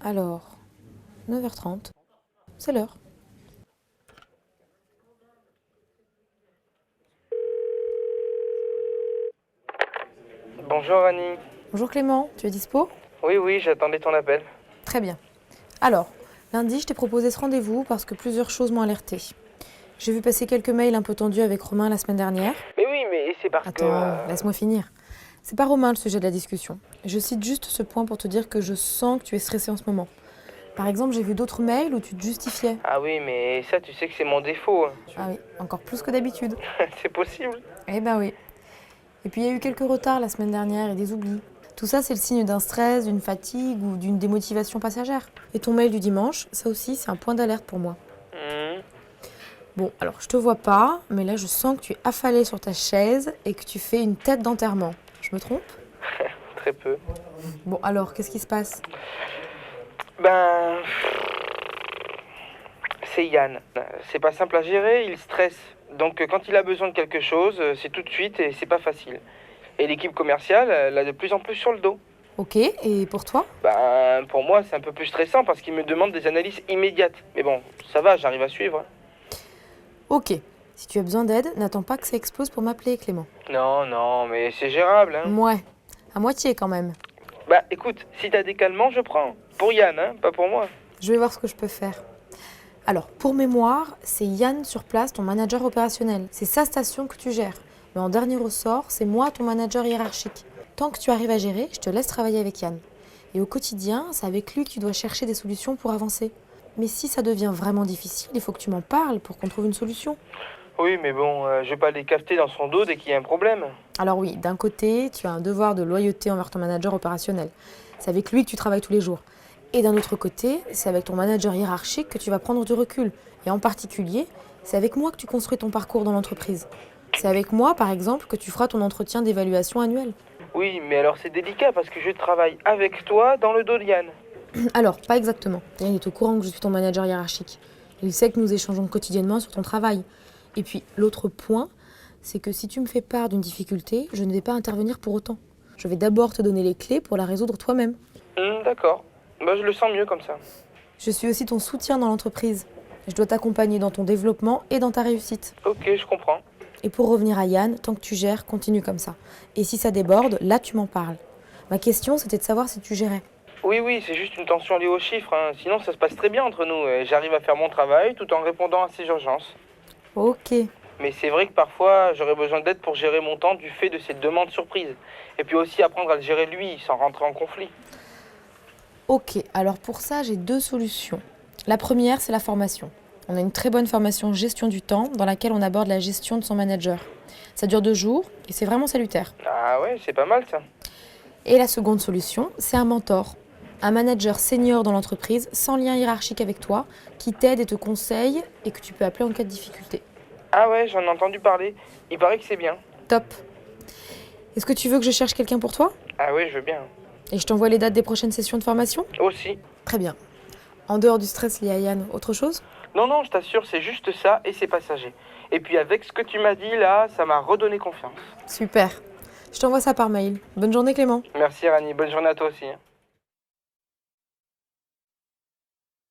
Alors, 9h30, c'est l'heure. Bonjour Annie. Bonjour Clément, tu es dispo? Oui, j'attendais ton appel. Très bien. Alors, lundi, je t'ai proposé ce rendez-vous parce que plusieurs choses m'ont alerté. J'ai vu passer quelques mails un peu tendus avec Romain la semaine dernière. Mais oui, mais c'est parce que... Attends, laisse-moi finir. C'est pas Romain le sujet de la discussion. Je cite juste ce point pour te dire que je sens que tu es stressé en ce moment. Par exemple, j'ai vu d'autres mails où tu te justifiais. Ah oui, mais ça, tu sais que c'est mon défaut. Ah oui, encore plus que d'habitude. C'est possible. Eh ben oui. Et puis il y a eu quelques retards la semaine dernière et des oublis. Tout ça, c'est le signe d'un stress, d'une fatigue ou d'une démotivation passagère. Et ton mail du dimanche, ça aussi, c'est un point d'alerte pour moi. Mhm. Bon, alors je te vois pas, mais là je sens que tu es affalé sur ta chaise et que tu fais une tête d'enterrement. Je me trompe? Très peu. Bon, alors, qu'est-ce qui se passe? Ben... C'est Yann. C'est pas simple à gérer, il stresse. Donc quand il a besoin de quelque chose, c'est tout de suite et c'est pas facile. Et l'équipe commerciale, elle a de plus en plus sur le dos. Ok, et pour toi? Ben, pour moi, c'est un peu plus stressant parce qu'il me demande des analyses immédiates. Mais bon, ça va, j'arrive à suivre. Ok. Si tu as besoin d'aide, n'attends pas que ça explose pour m'appeler, Clément. Non, mais c'est gérable, hein. Ouais, à moitié quand même. Bah écoute, si t'as des calmants, je prends. Pour Yann, hein, pas pour moi. Je vais voir ce que je peux faire. Alors, pour mémoire, c'est Yann sur place, ton manager opérationnel. C'est sa station que tu gères. Mais en dernier ressort, c'est moi, ton manager hiérarchique. Tant que tu arrives à gérer, je te laisse travailler avec Yann. Et au quotidien, c'est avec lui que tu dois chercher des solutions pour avancer. Mais si ça devient vraiment difficile, il faut que tu m'en parles pour qu'on trouve une solution. Oui, mais bon, je vais pas les capter dans son dos dès qu'il y a un problème. Alors oui, d'un côté, tu as un devoir de loyauté envers ton manager opérationnel. C'est avec lui que tu travailles tous les jours. Et d'un autre côté, c'est avec ton manager hiérarchique que tu vas prendre du recul. Et en particulier, c'est avec moi que tu construis ton parcours dans l'entreprise. C'est avec moi, par exemple, que tu feras ton entretien d'évaluation annuel. Oui, mais alors c'est délicat parce que je travaille avec toi dans le dos de Yann. Alors, pas exactement. Yann est au courant que je suis ton manager hiérarchique. Il sait que nous échangeons quotidiennement sur ton travail. Et puis, l'autre point, c'est que si tu me fais part d'une difficulté, je ne vais pas intervenir pour autant. Je vais d'abord te donner les clés pour la résoudre toi-même. D'accord. Bah je le sens mieux comme ça. Je suis aussi ton soutien dans l'entreprise. Je dois t'accompagner dans ton développement et dans ta réussite. Ok, je comprends. Et pour revenir à Yann, tant que tu gères, continue comme ça. Et si ça déborde, là tu m'en parles. Ma question, c'était de savoir si tu gérais. Oui, c'est juste une tension liée aux chiffres, hein. Sinon, ça se passe très bien entre nous. Et j'arrive à faire mon travail tout en répondant à ces urgences. Ok. Mais c'est vrai que parfois, j'aurais besoin d'aide pour gérer mon temps du fait de ces demandes surprises. Et puis aussi apprendre à le gérer lui, sans rentrer en conflit. Ok, alors pour ça, j'ai deux solutions. La première, c'est la formation. On a une très bonne formation gestion du temps dans laquelle on aborde la gestion de son manager. Ça dure 2 jours et c'est vraiment salutaire. Ah ouais, c'est pas mal ça. Et la seconde solution, c'est un mentor. Un manager senior dans l'entreprise, sans lien hiérarchique avec toi, qui t'aide et te conseille et que tu peux appeler en cas de difficulté. Ah ouais, j'en ai entendu parler. Il paraît que c'est bien. Top. Est-ce que tu veux que je cherche quelqu'un pour toi? Ah ouais, je veux bien. Et je t'envoie les dates des prochaines sessions de formation? Aussi. Très bien. En dehors du stress lié à Yann, autre chose? Non, je t'assure, c'est juste ça et c'est passager. Et puis avec ce que tu m'as dit là, ça m'a redonné confiance. Super. Je t'envoie ça par mail. Bonne journée Clément. Merci Rani, bonne journée à toi aussi, hein.